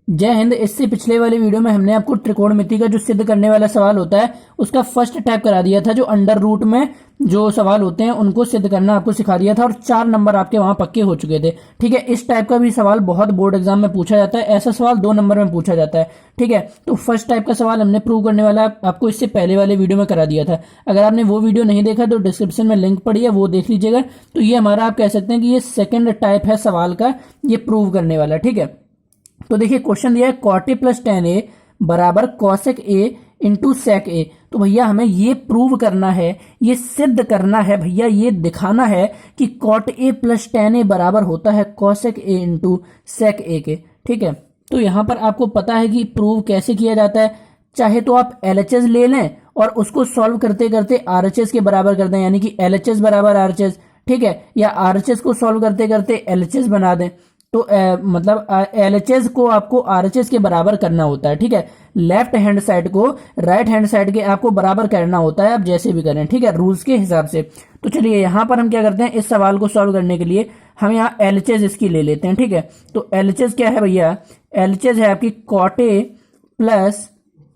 जय हिंद। इससे पिछले वाले वीडियो में हमने आपको त्रिकोणमिति का जो सिद्ध करने वाला सवाल होता है उसका फर्स्ट टाइप करा दिया था। जो अंडर रूट में जो सवाल होते हैं उनको सिद्ध करना आपको सिखा दिया था और 4 नंबर आपके वहां पक्के हो चुके थे। ठीक है, इस टाइप का भी सवाल बहुत बोर्ड एग्जाम में पूछा जाता है। ऐसा सवाल 2 नंबर में पूछा जाता है। ठीक है, तो फर्स्ट टाइप का सवाल हमने प्रूव करने वाला आपको इससे पहले वाले वीडियो में करा दिया था। अगर आपने वो वीडियो नहीं देखा तो डिस्क्रिप्शन में लिंक पड़ी है, वो देख लीजिएगा। तो ये हमारा आप कह सकते हैं कि ये सेकेंड टाइप है सवाल का, ये प्रूव करने वाला। ठीक है, तो देखिए क्वेश्चन दिया है कॉट ए प्लस टेन ए बराबर कॉसेक ए इंटू सेक ए। तो भैया हमें ये प्रूव करना है, ये सिद्ध करना है भैया, ये दिखाना है कि कॉट ए प्लस टेन ए बराबर होता है कॉसेक ए इंटू सेक ए के। ठीक है, तो यहां पर आपको पता है कि प्रूव कैसे किया जाता है। चाहे तो आप एलएचएस ले लें और उसको सॉल्व करते करते आरएचएस के बराबर कर दें, यानी कि एलएचएस बराबर आरएचएस। ठीक है, या आरएचएस को सॉल्व करते करते एलएचएस बना दें। तो मतलब एलएचएस को आपको आरएचएस के बराबर करना होता है। ठीक है, लेफ्ट हैंड साइड को राइट हैंड साइड के आपको बराबर करना होता है, आप जैसे भी करें। ठीक है, रूल्स के हिसाब से। तो चलिए यहां पर हम क्या करते हैं, इस सवाल को सॉल्व करने के लिए हम यहाँ एलएचएस इसकी ले लेते हैं। ठीक है, तो एलएचएस क्या है भैया, एलएचएस है आपकी कॉट ए प्लस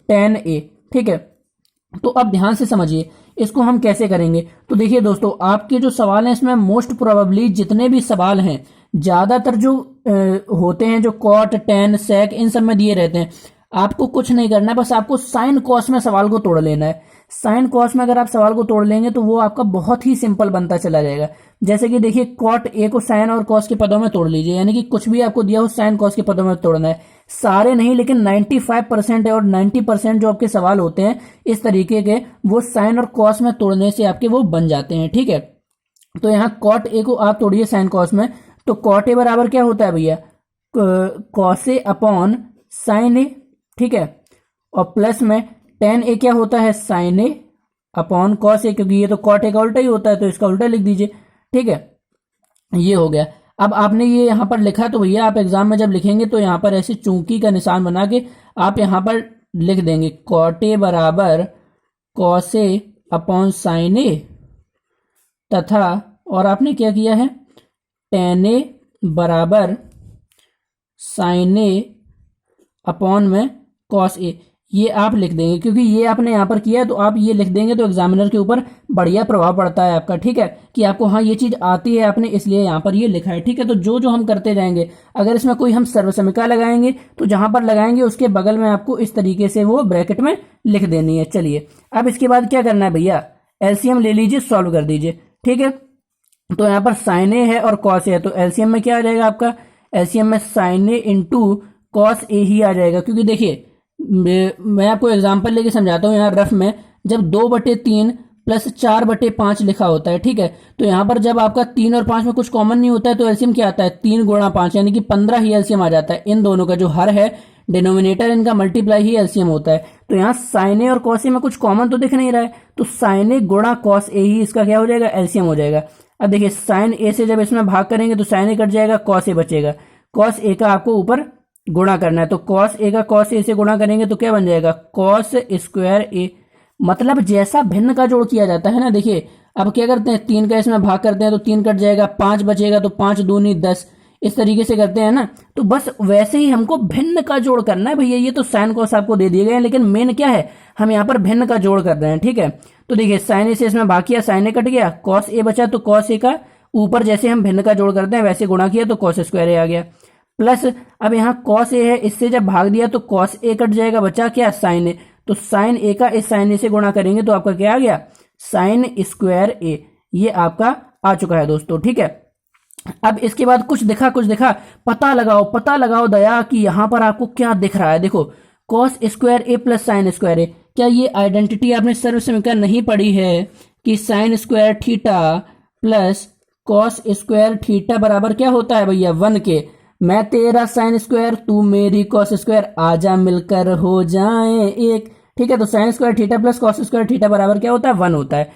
टेन ए। ठीक है, तो अब ध्यान से समझिए इसको हम कैसे करेंगे। तो देखिए दोस्तों, आपके जो सवाल हैं इसमें मोस्ट प्रोबेबली जितने भी सवाल हैं ज्यादातर जो होते हैं, जो कॉट टेन सेक इन सब में दिए रहते हैं। आपको कुछ नहीं करना है, बस आपको साइन कॉस में सवाल को तोड़ लेना है। साइन कॉस में अगर आप सवाल को तोड़ लेंगे तो वो आपका बहुत ही सिंपल बनता चला जाएगा। जैसे कि देखिए कॉट ए को साइन और कॉस के पदों में तोड़ लीजिए, यानी कि कुछ भी आपको दिया हो साइन कॉस के पदों में तोड़ना है। सारे नहीं, लेकिन 95% है और 90% जो आपके सवाल होते हैं इस तरीके के, वो साइन और कॉस में तोड़ने से आपके वो बन जाते हैं। ठीक है, तो यहाँ कॉट ए को आप तोड़िए साइन कॉस में, तो कॉट ए बराबर क्या होता है भैया, कॉस ए अपॉन साइन ए। ठीक है, और प्लस में टेन ए क्या होता है, sign A upon cos A, क्योंकि ये तो कॉट ए का उल्टा ही होता है तो इसका उल्टा लिख दीजिए। ठीक है, ये हो गया। अब आपने ये यहां पर लिखा, तो भैया आप एग्जाम में जब लिखेंगे तो यहां पर ऐसे चूंकी का निशान बना के आप यहां पर लिख देंगे कॉट ए बराबर कॉस ए अपॉन साइन ए, तथा और आपने क्या किया है, टेन ए बराबर साइन ए अपॉन में कॉस ए, ये आप लिख देंगे। क्योंकि ये आपने यहां पर किया है तो आप ये लिख देंगे तो एग्जामिनर के ऊपर बढ़िया प्रभाव पड़ता है आपका। ठीक है, कि आपको हाँ ये चीज आती है आपने, इसलिए यहां पर ये लिखा है। ठीक है, तो जो जो हम करते जाएंगे, अगर इसमें कोई हम सर्वसमिका लगाएंगे तो जहां पर लगाएंगे उसके बगल में आपको इस तरीके से वो ब्रैकेट में लिख देनी है। चलिए अब इसके बाद क्या करना है भैया, एलसीएम ले लीजिए, सॉल्व कर दीजिए। ठीक है, तो यहां पर साइन ए है और कॉस ए है, तो एलसीएम में क्या आ जाएगा आपका, एलसीएम में sign A into cos A ही आ जाएगा। क्योंकि देखिए मैं आपको एग्जांपल लेके समझाता हूँ। यहाँ रफ में जब 2/3 प्लस 4/5 लिखा होता है, ठीक है, तो यहाँ पर जब आपका 3 और 5 में कुछ कॉमन नहीं होता है तो एलसीएम क्या आता है, 3 गुणा 5 यानी कि 15 ही एलसीएम आ जाता है। इन दोनों का जो हर है डिनोमिनेटर इनका मल्टीप्लाई ही एलसीएम होता है। तो यहाँ साइन ए और कॉस ए में कुछ कॉमन तो दिख नहीं रहा है, तो साइन ए गुणा कॉस ए ही इसका क्या हो जाएगा, एलसीएम हो जाएगा। अब देखिए साइन ए से जब इसमें भाग करेंगे तो साइन ए कट जाएगा, कॉस ए बचेगा। कॉस ए का आपको ऊपर गुणा करना है, तो कॉस ए का कॉस ए से गुणा करेंगे तो क्या बन जाएगा, कॉस स्क्वायर ए। मतलब जैसा भिन्न का जोड़ किया जाता है ना, देखिए अब क्या करते हैं, 3 का इसमें भाग करते हैं तो 3 कट जाएगा, 5 बचेगा, तो 5 दूनी 10, इस तरीके से करते हैं ना। तो बस वैसे ही हमको भिन्न का जोड़ करना है भैया। ये तो साइन कॉस आपको दे दिए गए हैं, लेकिन मेन क्या है, हम यहाँ पर भिन्न का जोड़ कर रहे हैं। ठीक है, तो देखिए साइन ए से इसमें भाग किया, साइन ए कट गया, कॉस ए बचा, तो कॉस ए का ऊपर जैसे हम भिन्न का जोड़ करते हैं वैसे गुणा किया तो कॉस स्क्वायर ए आ गया। प्लस अब यहाँ कॉस ए है, इससे जब भाग दिया तो कॉस ए कट जाएगा, बचा क्या, साइन ए, तो साइन ए का इस साइन ए से गुणा करेंगे तो आपका क्या आ गया, साइन स्क्वायर ए। ये आपका आ चुका है दोस्तों। ठीक है, अब इसके बाद कुछ दिखा पता लगाओ दया कि यहां पर आपको क्या दिख रहा है। देखो cos square A plus sine square ए, क्या ये आइडेंटिटी आपने सर्वसमीकरण नहीं पढ़ी है कि sign square theta plus cos square theta बराबर क्या होता है भैया, 1 के। मैं तेरा साइन स्क्वायर तू मेरी कॉस स्क्वायर, आजा मिलकर हो जाए एक। ठीक है, तो sign square theta plus cos square theta बराबर क्या होता है, 1 होता है।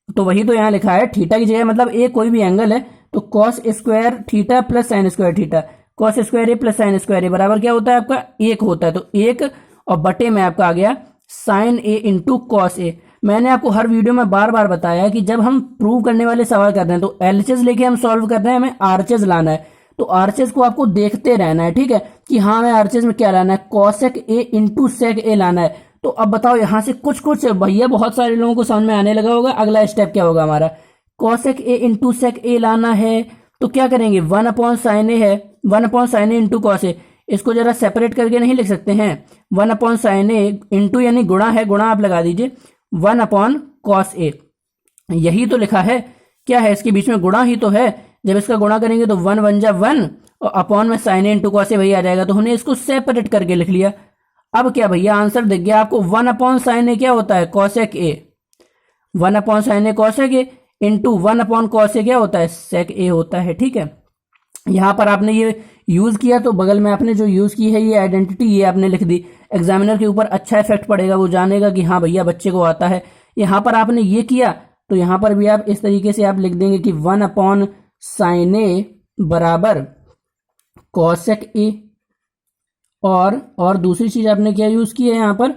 तो वही तो यहाँ लिखा है, थीटा की जगह मतलब ए कोई भी एंगल है तो cos square theta plus sine square theta, cos square A plus sine square A बराबर क्या होता है आपका, 1 होता है। तो 1 और बटे में आपका आ गया sign A into cos A. मैंने आपको हर वीडियो में बार बार बताया कि जब हम प्रूव करने वाले सवाल कर रहे हैं तो एलएचएस लेके हम सॉल्व कर रहे हैं, हमें आरएचएस लाना है। तो आरचेज को आपको देखते रहना है, ठीक है, कि हाँ मैं आरचेज में क्या लाना है, कॉसेक ए इंटू सेक ए लाना है। तो अब बताओ यहाँ से कुछ कुछ भैया बहुत सारे लोगों को समझ में आने लगा होगा। अगला स्टेप क्या होगा हमारा, कॉसेक ए इंटू सेक ए लाना है तो क्या करेंगे, 1/sin ए है, 1/sin A into cos A, इसको जरा सेपरेट करके नहीं लिख सकते हैं, 1/sin ए इंटू यानी गुणा है, गुणा आप लगा दीजिए 1/cos ए, यही तो लिखा है, क्या है इसके बीच में, गुणा ही तो है। जब इसका गुणा करेंगे तो 1 1 जा 1 और अपॉन में sin A into cos A वही आ जाएगा, तो हमने इसको सेपरेट करके लिख लिया। अब क्या भैया आंसर दिख गया आपको, 1/sin ए क्या होता है, cosec A, 1/sin A cosec A into 1/cos ए क्या होता है, सेक ए होता है, ठीक है। यहां पर आपने ये यूज किया तो बगल में आपने जो यूज की है ये आइडेंटिटी ये आपने लिख दी, एग्जामिनर के ऊपर अच्छा इफेक्ट पड़ेगा, वो जानेगा कि हाँ भैया बच्चे को आता है। यहां पर आपने ये किया तो यहां पर भी आप इस तरीके से आप लिख देंगे कि 1/sin ए बराबर कॉसेक ए, और दूसरी चीज आपने क्या यूज की है यहाँ पर,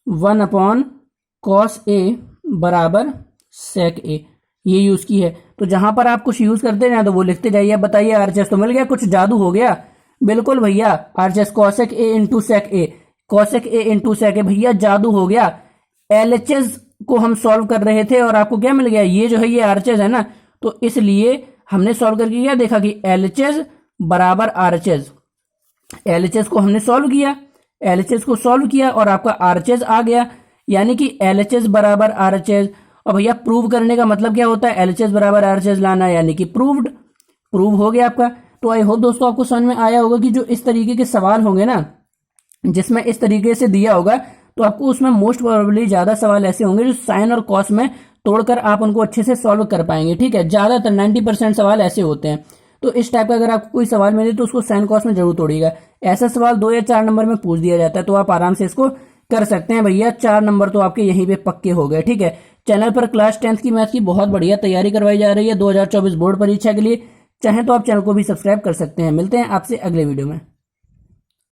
1/cos ए बराबर सेक ए, ये यूज की है। तो जहां पर आप कुछ यूज करते हैं तो वो लिखते जाइए। बताइए आरचेस तो मिल गया, कुछ जादू हो गया। बिल्कुल भैया, आरचेस cosec A into sec A, cosec A into sec A, भैया जादू हो गया। एलएचएस को हम सॉल्व कर रहे थे और आपको क्या मिल गया, ये जो है ये आरचेस है ना, तो इसलिए हमने सॉल्व करके क्या देखा कि एलएचएस बराबर आरचेस, एलएचएस को हमने सॉल्व किया, एलएचएस को सॉल्व किया और आपका आरचेस आ गया, यानी कि एलएचएस बराबर आरचेस। और भैया प्रूव करने का मतलब क्या होता है, एलएचएस बराबर आरचेस लाना, यानी कि प्रूव्ड, प्रूव हो गया आपका। तो आई होप दोस्तों आपको समझ में आया होगा कि जो इस तरीके के सवाल होंगे ना, जिसमें इस तरीके से दिया होगा तो आपको उसमें मोस्ट प्रोबेबली ज्यादा सवाल ऐसे होंगे जो साइन और कॉस में तोड़कर आप उनको अच्छे से सॉल्व कर पाएंगे, ठीक है। ज्यादातर 90% सवाल ऐसे होते हैं। तो इस टाइप का अगर आपको कोई सवाल मिले तो उसको साइन कॉस में जरूर तोड़िएगा। ऐसा सवाल 2 या 4 नंबर में पूछ दिया जाता है, तो आप आराम से इसको कर सकते हैं भैया। 4 नंबर तो आपके यहीं पे पक्के हो गए, ठीक है। चैनल पर क्लास 10th की मैथ की बहुत बढ़िया तैयारी करवाई जा रही है 2024 बोर्ड परीक्षा के लिए। चाहे तो आप चैनल को भी सब्सक्राइब कर सकते हैं। मिलते हैं आपसे अगले वीडियो में।